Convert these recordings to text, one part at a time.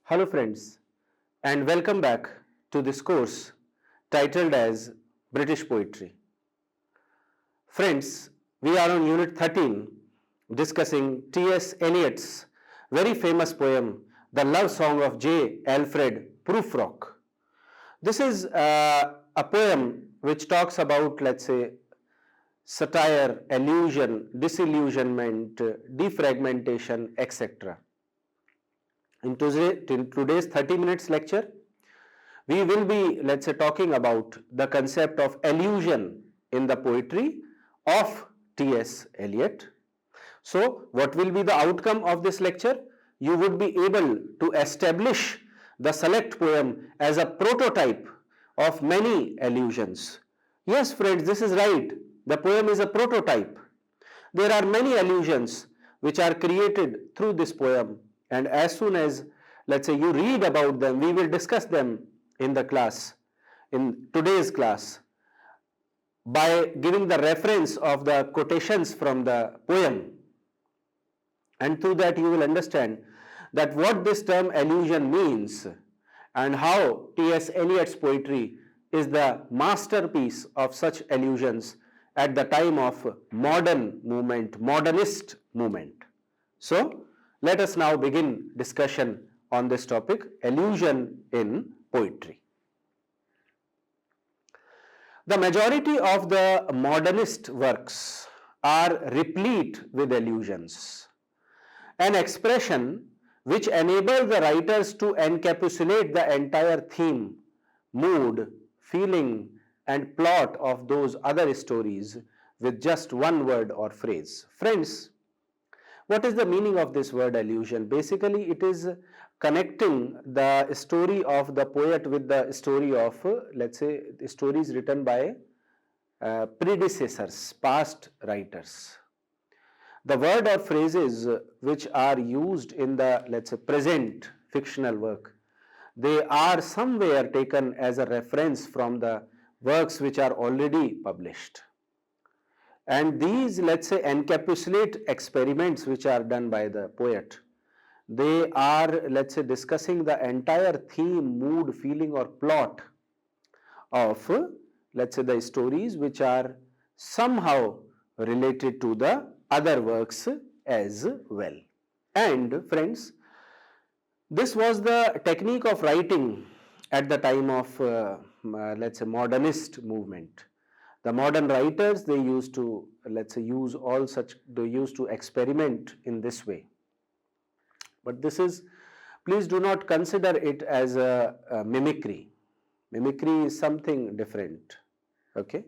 Hello friends, and welcome back to this course titled as British Poetry. Friends, we are on Unit 13 discussing T.S. Eliot's very famous poem, The Love Song of J. Alfred Prufrock. This is a poem which talks about, let's say, satire, allusion, disillusionment, defragmentation, etc. In today's 30 minutes lecture, we will be, let's say, talking about the concept of allusion in the poetry of T.S. Eliot. So, what will be the outcome of this lecture? You would be able to establish the select poem as a prototype of many allusions. Yes, friends, this is right. The poem is a prototype. There are many allusions which are created through this poem, and as soon as, let's say, you read about them, we will discuss them in the class, in today's class, by giving the reference of the quotations from the poem. And through that you will understand that what this term allusion means and how T.S. Eliot's poetry is the masterpiece of such allusions at the time of modern movement, modernist movement. So, let us now begin discussion on this topic, allusion in poetry. The majority of the modernist works are replete with allusions, an expression which enables the writers to encapsulate the entire theme, mood, feeling and plot of those other stories with just one word or phrase. Friends, what is the meaning of this word allusion? Basically, it is connecting the story of the poet with the story of, let's say, the stories written by predecessors, past writers. The word or phrases which are used in the, let's say, present fictional work, they are somewhere taken as a reference from the works which are already published. And these, let's say, encapsulate experiments which are done by the poet. They are, let's say, discussing the entire theme, mood, feeling or plot of, let's say, the stories which are somehow related to the other works as well. And friends, this was the technique of writing at the time of, let's say, modernist movement. The modern writers, they used to, let's say, they used to experiment in this way. But this is, please do not consider it as a mimicry. Mimicry is something different, okay?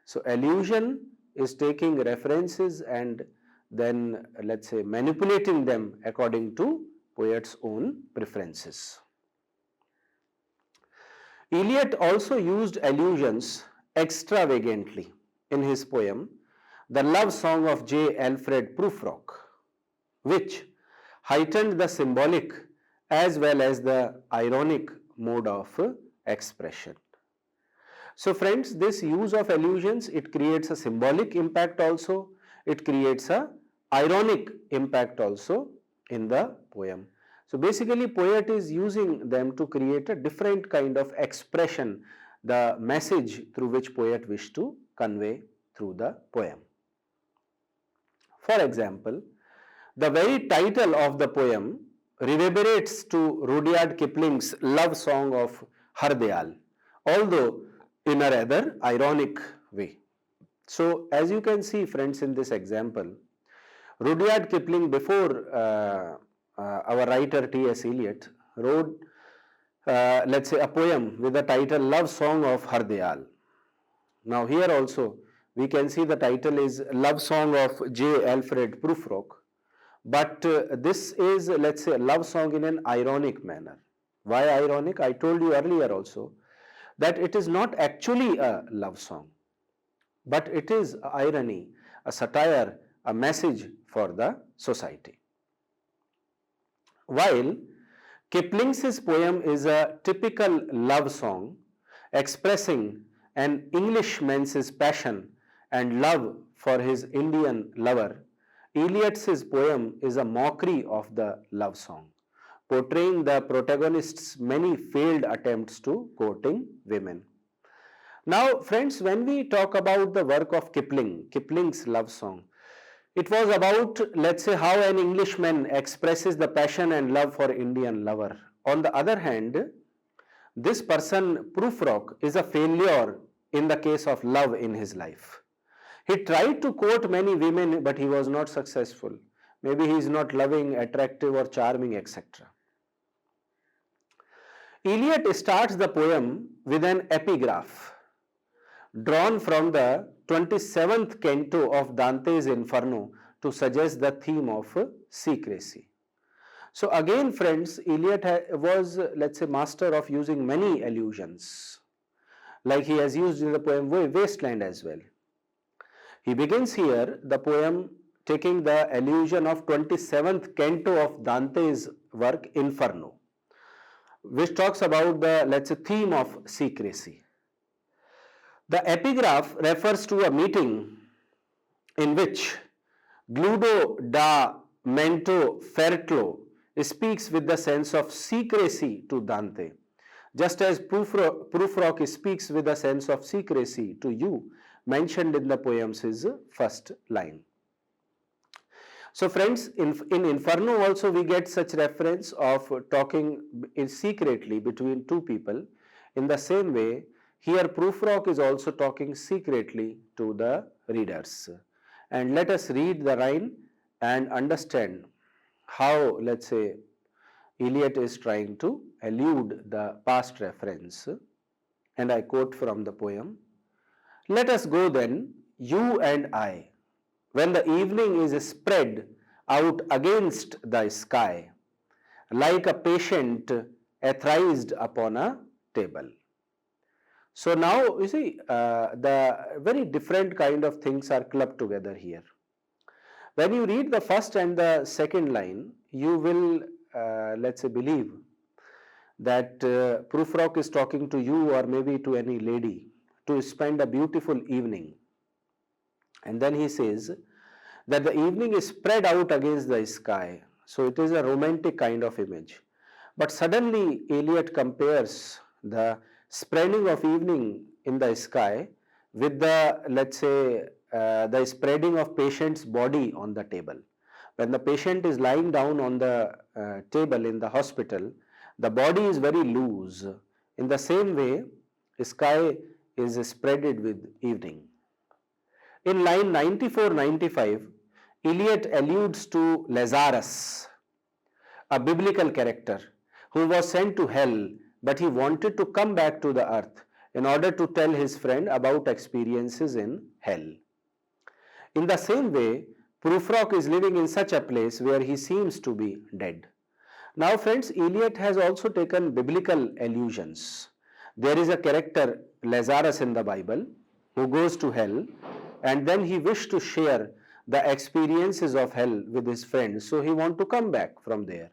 So, allusion is taking references and then, let's say, manipulating them according to poet's own preferences. Eliot also used allusions extravagantly in his poem, The Love Song of J. Alfred Prufrock, which heightened the symbolic as well as the ironic mode of expression. So friends, this use of allusions, it creates a symbolic impact also, it creates a ironic impact also in the poem. So basically, poet is using them to create a different kind of expression, the message through which poet wished to convey through the poem. For example, the very title of the poem reverberates to Rudyard Kipling's love song of Hardyal, although in a rather ironic way. So, as you can see, friends, in this example, Rudyard Kipling, before our writer T.S. Eliot, wrote, let's say, a poem with the title Love Song of Hardyal. Now, here also we can see the title is Love Song of J. Alfred Prufrock, but this is, let's say, a love song in an ironic manner. Why ironic? I told you earlier also that it is not actually a love song, but it is irony, a satire, a message for the society. While Kipling's poem is a typical love song expressing an Englishman's passion and love for his Indian lover, Eliot's poem is a mockery of the love song, portraying the protagonist's many failed attempts to courting women. Now, friends, when we talk about the work of Kipling, Kipling's love song, it was about, let's say, how an Englishman expresses the passion and love for Indian lover. On the other hand, this person, Prufrock, is a failure in the case of love in his life. He tried to court many women, but he was not successful. Maybe he is not loving, attractive, or charming, etc. Eliot starts the poem with an epigraph drawn from the 27th canto of Dante's Inferno to suggest the theme of secrecy. So again, friends, Eliot was, let's say, master of using many allusions, like he has used in the poem Wasteland as well. He begins here the poem taking the allusion of 27th canto of Dante's work Inferno, which talks about the, let's say, theme of secrecy. The epigraph refers to a meeting in which Gludo da Monteferro speaks with the sense of secrecy to Dante, just as Prufrock speaks with a sense of secrecy to you, mentioned in the poem's first line. So friends, in Inferno also we get such reference of talking secretly between two people. In the same way, here Prufrock is also talking secretly to the readers. And let us read the line and understand how, let's say, Eliot is trying to elude the past reference. And I quote from the poem, "Let us go then, you and I, when the evening is spread out against the sky, like a patient athrized upon a table." So now you see the very different kind of things are clubbed together here. When you read the first and the second line, you will, let's say, believe that Prufrock is talking to you or maybe to any lady to spend a beautiful evening. And then he says that the evening is spread out against the sky. So it is a romantic kind of image. But suddenly Eliot compares the spreading of evening in the sky with the, let's say, the spreading of patient's body on the table. When the patient is lying down on the table in the hospital, the body is very loose. In the same way, the sky is spreaded with evening. In line 94-95, Eliot alludes to Lazarus, a biblical character who was sent to hell, but he wanted to come back to the earth in order to tell his friend about experiences in hell. In the same way, Prufrock is living in such a place where he seems to be dead. Now friends, Eliot has also taken biblical allusions. There is a character, Lazarus, in the Bible who goes to hell, and then he wished to share the experiences of hell with his friends, so he wants to come back from there.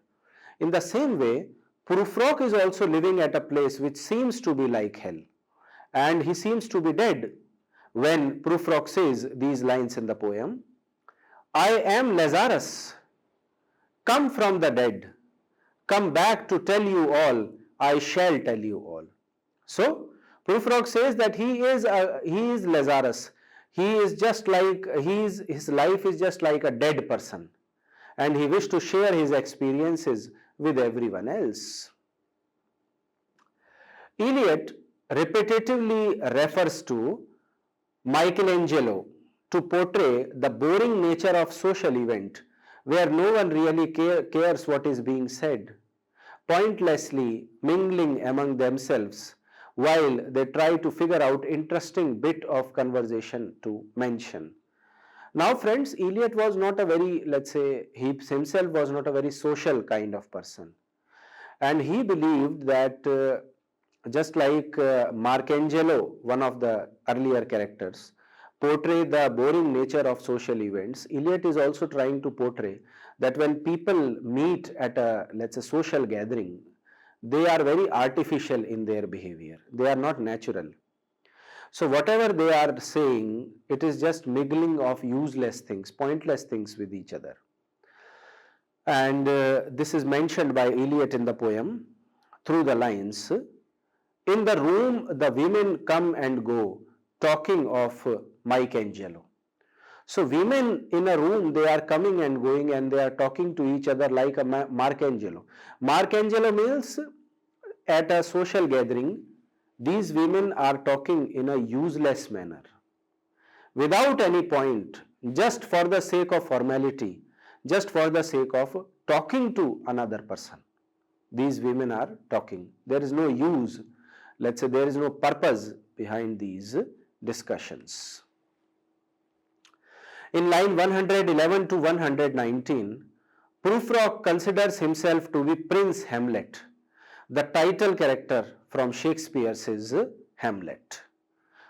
In the same way, Prufrock is also living at a place which seems to be like hell, and he seems to be dead when Prufrock says these lines in the poem, "I am Lazarus, come from the dead, come back to tell you all, I shall tell you all." So Prufrock says that he is Lazarus. He is just like, his life is just like a dead person, and he wished to share his experiences with everyone else. Eliot repetitively refers to Michelangelo to portray the boring nature of social event where no one really cares what is being said, pointlessly mingling among themselves while they try to figure out interesting bit of conversation to mention. Now friends, Eliot was not a very, let's say, he himself was not a very social kind of person, and he believed that just like Marcangelo, one of the earlier characters, portray the boring nature of social events, Eliot is also trying to portray that when people meet at a, let's say, social gathering, they are very artificial in their behavior. They are not natural. So whatever they are saying, it is just mingling of useless things, pointless things with each other. And this is mentioned by Eliot in the poem through the lines, "In the room the women come and go, talking of Michelangelo." So women in a room, they are coming and going and they are talking to each other like a Marcangelo. Marcangelo means at a social gathering, these women are talking in a useless manner, without any point, just for the sake of formality, just for the sake of talking to another person. These women are talking. There is no use, let's say there is no purpose behind these discussions. In line 111 to 119, Prufrock considers himself to be Prince Hamlet, the title character from Shakespeare's Hamlet.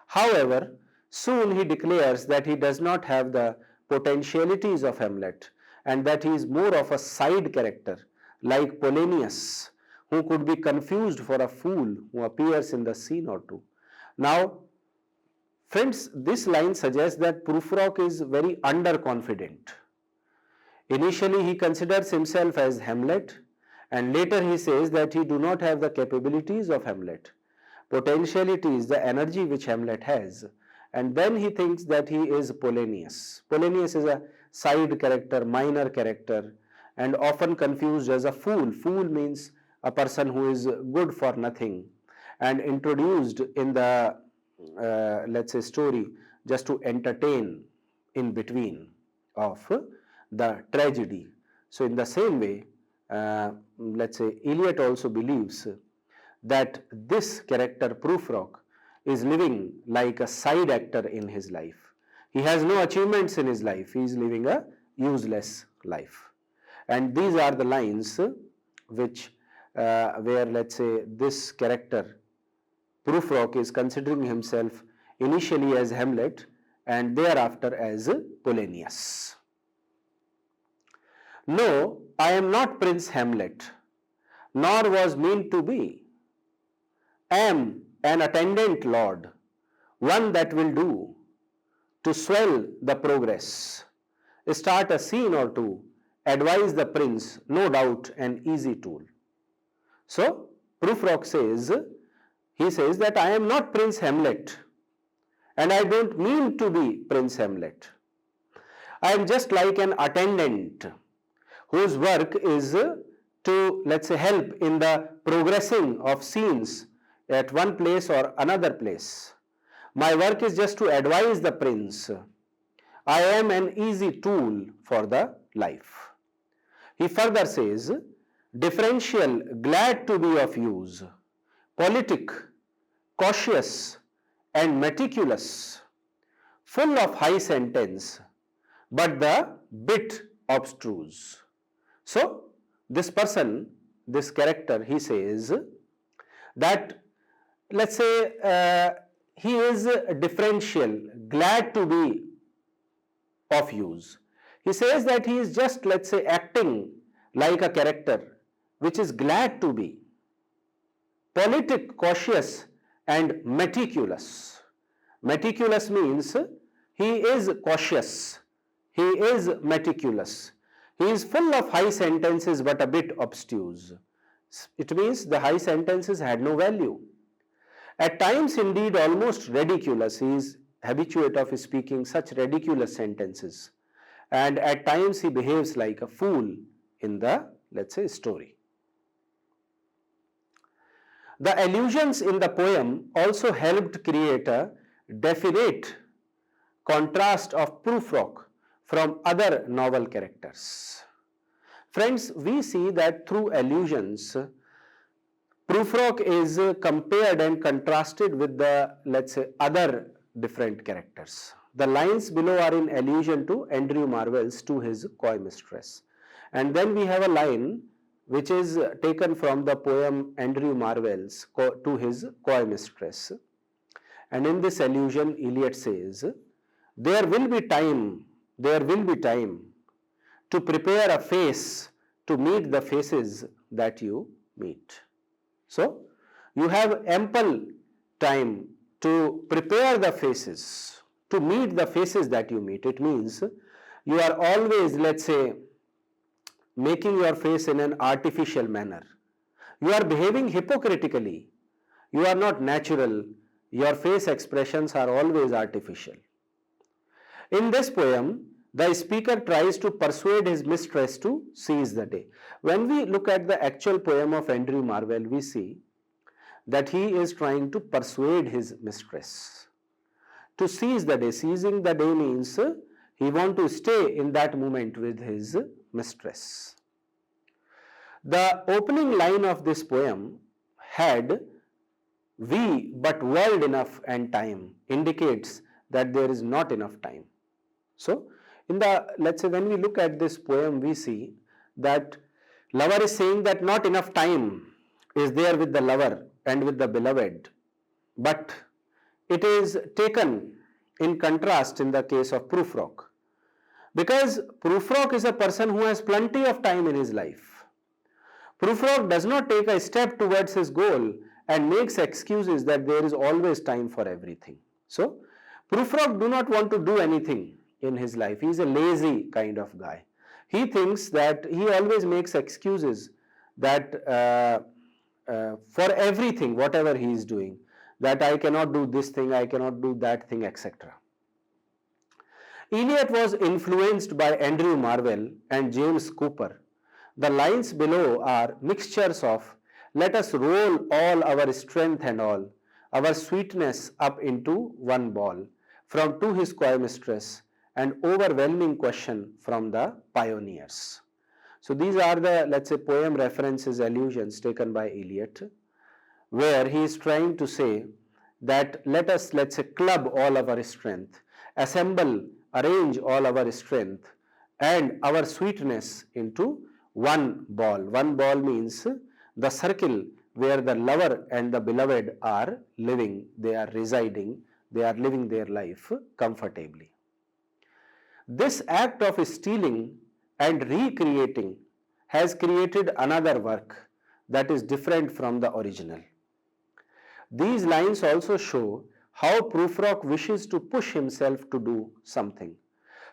However, soon he declares that he does not have the potentialities of Hamlet and that he is more of a side character like Polonius, who could be confused for a fool who appears in the scene or two. Now, friends, this line suggests that Prufrock is very underconfident. Initially, he considers himself as Hamlet, and later he says that he do not have the capabilities of Hamlet. Potentiality is the energy which Hamlet has, and then he thinks that he is Polonius. Polonius is a side character, minor character, and often confused as a fool. Fool means a person who is good for nothing and introduced in the let's say story just to entertain in between of the tragedy. So in the same way, let's say Eliot also believes that this character Prufrock is living like a side actor in his life. He has no achievements in his life. He is living a useless life. And these are the lines which where, let's say, this character Prufrock is considering himself initially as Hamlet and thereafter as Polonius. "No, I am not Prince Hamlet, nor was meant to be. Am an attendant lord, one that will do, to swell the progress, start a scene or two, advise the prince, no doubt an easy tool." So, Prufrock says, he says that I am not Prince Hamlet and I don't mean to be Prince Hamlet. I am just like an attendant whose work is to, let's say, help in the progressing of scenes at one place or another place. My work is just to advise the prince. I am an easy tool for the life. He further says, differential, glad to be of use, politic, cautious and meticulous, full of high sentence, but the bit abstruse. So, this person, this character, he says that, let's say, he is differential, glad to be of use. He says that he is just, let's say, acting like a character which is glad to be politic, cautious and meticulous. Meticulous means he is cautious, he is meticulous, he is full of high sentences but a bit obtuse. It means the high sentences had no value. At times indeed almost ridiculous, he is habituate of speaking such ridiculous sentences, and at times he behaves like a fool in the, let's say, story. The allusions in the poem also helped create a definite contrast of Prufrock from other novel characters. Friends, we see that through allusions, Prufrock is compared and contrasted with the, let's say, other different characters. The lines below are in allusion to Andrew Marvell's To His Coy Mistress. And then we have a line which is taken from the poem Andrew Marvell's To His Coy Mistress. And in this allusion, Eliot says, there will be time to prepare a face to meet the faces that you meet. So, you have ample time to prepare the faces, to meet the faces that you meet. It means you are always, let's say, making your face in an artificial manner. You are behaving hypocritically. You are not natural. Your face expressions are always artificial. In this poem, the speaker tries to persuade his mistress to seize the day. When we look at the actual poem of Andrew Marvell, we see that he is trying to persuade his mistress to seize the day. Seizing the day means he wants to stay in that moment with his mistress. The opening line of this poem had "we but world enough and time" indicates that there is not enough time. So, let's say when we look at this poem, we see that lover is saying that not enough time is there with the lover and with the beloved, but it is taken in contrast in the case of Prufrock, because Prufrock is a person who has plenty of time in his life. Prufrock does not take a step towards his goal and makes excuses that there is always time for everything. So, Prufrock do not want to do anything in his life. He is a lazy kind of guy. He thinks that he always makes excuses that for everything, whatever he is doing, that I cannot do this thing, I cannot do that thing, etc. Eliot was influenced by Andrew Marvell and James Cooper. The lines below are mixtures of "let us roll all our strength and all our sweetness up into one ball" from "To His Coy Mistress" and "Overwhelming Question" from the Pioneers. So these are the, let's say, poem references, allusions taken by Eliot, where he is trying to say that let us, let's say, club all our strength, assemble, arrange all our strength and our sweetness into one ball. One ball means the circle where the lover and the beloved are living, they are residing, they are living their life comfortably. This act of stealing and recreating has created another work that is different from the original. These lines also show how Prufrock wishes to push himself to do something.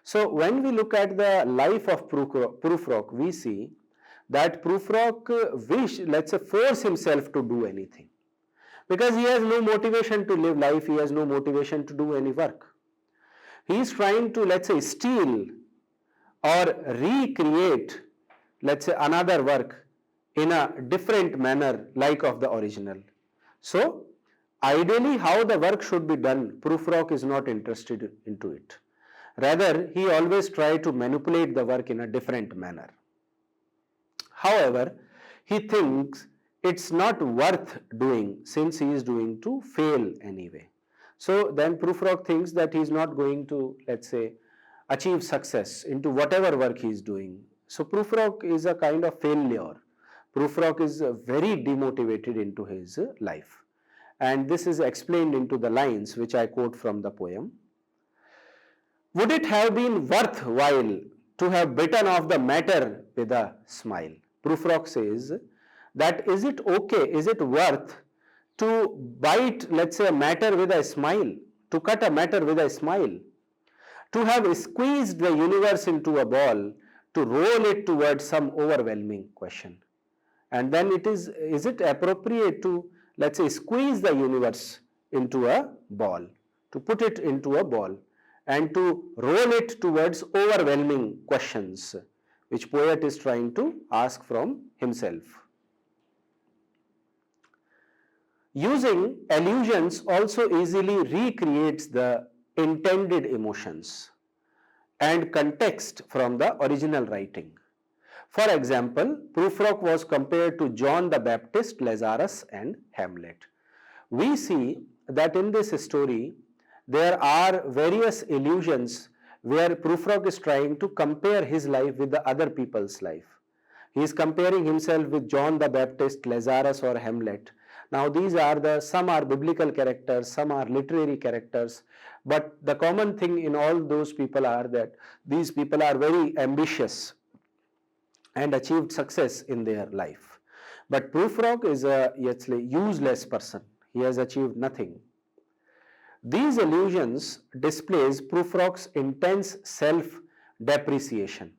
So when we look at the life of Prufrock, we see that Prufrock let's say, force himself to do anything, because he has no motivation to live life, he has no motivation to do any work. He is trying to, let's say, steal or recreate, let's say, another work in a different manner like of the original. So ideally how the work should be done, Prufrock is not interested into it. Rather, he always tries to manipulate the work in a different manner. However, he thinks it's not worth doing since he is doing to fail anyway. So then Prufrock thinks that he is not going to, let's say, achieve success into whatever work he is doing. So Prufrock is a kind of failure. Prufrock is very demotivated into his life. And this is explained into the lines which I quote from the poem. "Would it have been worthwhile to have bitten off the matter with a smile?" Prufrock says that is it okay, is it worth to bite, let's say, a matter with a smile, to cut a matter with a smile, to have squeezed the universe into a ball, to roll it towards some overwhelming question. And then is it appropriate to, let's say, squeeze the universe into a ball, to put it into a ball and to roll it towards overwhelming questions, which poet is trying to ask from himself. Using allusions also easily recreates the intended emotions and context from the original writing. For example, Prufrock was compared to John the Baptist, Lazarus and Hamlet. We see that in this story there are various allusions where Prufrock is trying to compare his life with the other people's life. He is comparing himself with John the Baptist, Lazarus or Hamlet. Now these are some are biblical characters, some are literary characters, but the common thing in all those people are that these people are very ambitious and achieved success in their life. But Prufrock is a useless person. He has achieved nothing. These allusions displays Prufrock's intense self-depreciation.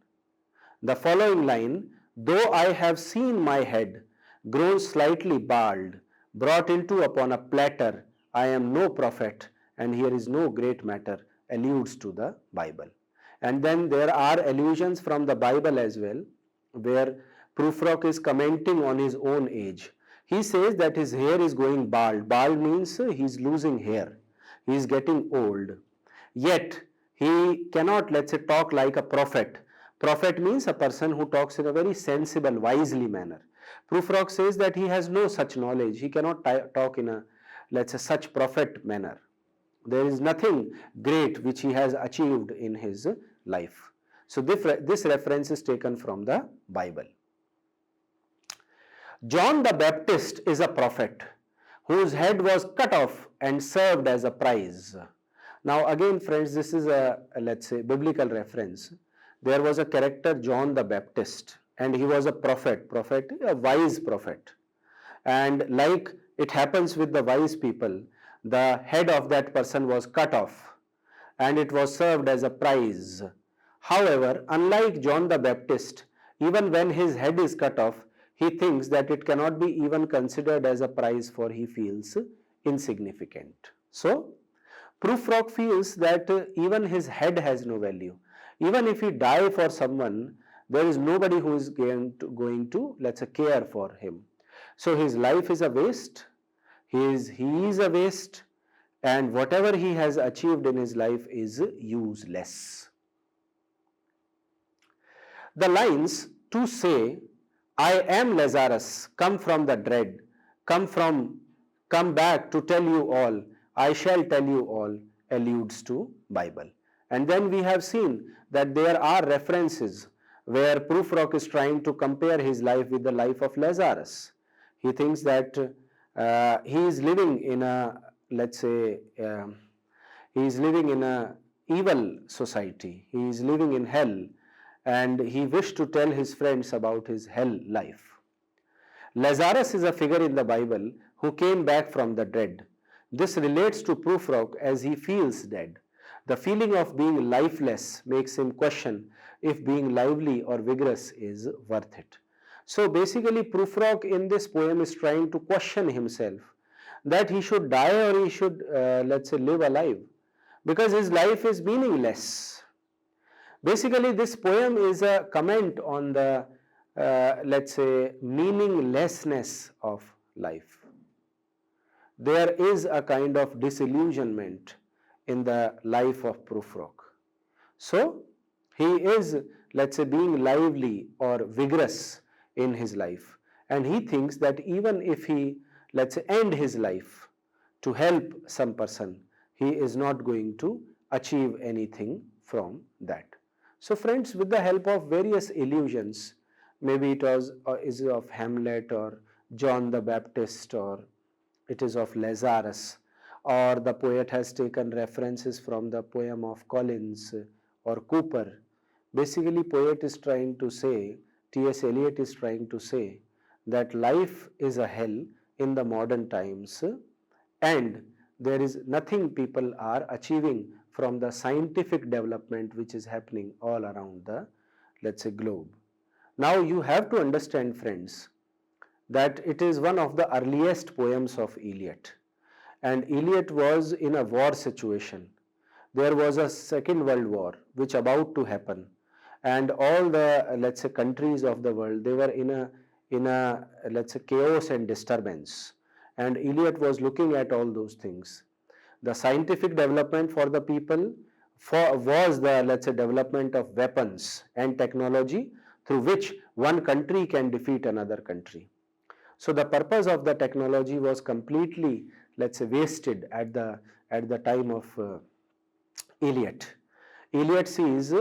The following line, though I have seen my head grown slightly bald, brought into upon a platter, I am no prophet, and here is no great matter, alludes to the Bible. And then there are allusions from the Bible as well, where Prufrock is commenting on his own age. He says that his hair is going bald. Bald means he is losing hair. He is getting old. Yet he cannot, let's say, talk like a prophet. Prophet means a person who talks in a very sensible, wisely manner. Prufrock says that he has no such knowledge. He cannot talk in a, let's say, such prophet manner. There is nothing great which he has achieved in his life. So this reference is taken from the Bible. John the Baptist is a prophet whose head was cut off and served as a prize. Now again friends, this is a let's say biblical reference. There was a character John the Baptist, and he was a prophet, a wise prophet. And like it happens with the wise people, the head of that person was cut off and it was served as a prize. However, unlike John the Baptist, even when his head is cut off, he thinks that it cannot be even considered as a prize, for he feels insignificant. So, Prufrock feels that even his head has no value. Even if he die for someone, there is nobody who is going to let's say care for him. So his life is a waste. He is a waste, and whatever he has achieved in his life is useless. The lines to say, I am Lazarus, come from the dead, come back to tell you all, I shall tell you all, alludes to Bible. And then we have seen that there are references where Prufrock is trying to compare his life with the life of Lazarus. He thinks that he is living in a, let's say, he is living in a evil society. He is living in hell, and he wished to tell his friends about his hell life. Lazarus is a figure in the Bible who came back from the dead. This relates to Prufrock as he feels dead. The feeling of being lifeless makes him question if being lively or vigorous is worth it. So basically Prufrock in this poem is trying to question himself that he should die or he should let's say live alive, because his life is meaningless. Basically this poem is a comment on the let's say meaninglessness of life. There is a kind of disillusionment in the life of Prufrock. So he is, let's say, being lively or vigorous in his life, and he thinks that even if he, let's say, end his life to help some person, he is not going to achieve anything from that. So friends, with the help of various allusions, maybe it was is of Hamlet or John the Baptist, or it is of Lazarus, or the poet has taken references from the poem of Collins or Cooper. Basically poet is trying to say, T.S. Eliot is trying to say that life is a hell in the modern times, and there is nothing people are achieving from the scientific development which is happening all around the, let's say, globe. Now you have to understand friends that it is one of the earliest poems of Eliot, and Eliot was in a war situation. There was a Second World War which about to happen, and all the, let's say, countries of the world, they were in a let's say chaos and disturbance, and Eliot was looking at all those things. The scientific development for the people was the, let's say, development of weapons and technology through which one country can defeat another country. So the purpose of the technology was completely, let's say, wasted at the time of Eliot. Eliot sees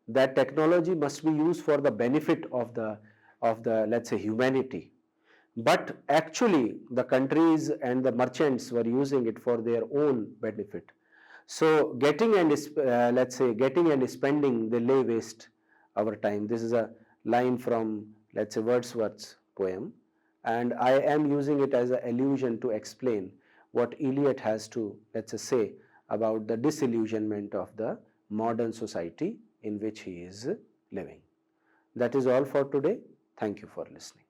that technology must be used for the benefit of the let's say humanity, but actually the countries and the merchants were using it for their own benefit. So getting and let's say getting and spending, they lay waste our time. This is a line from, let's say, Wordsworth's poem, and I am using it as an allusion to explain what Eliot has to, let's say about the disillusionment of the modern society in which he is living. That is all for today. Thank you for listening.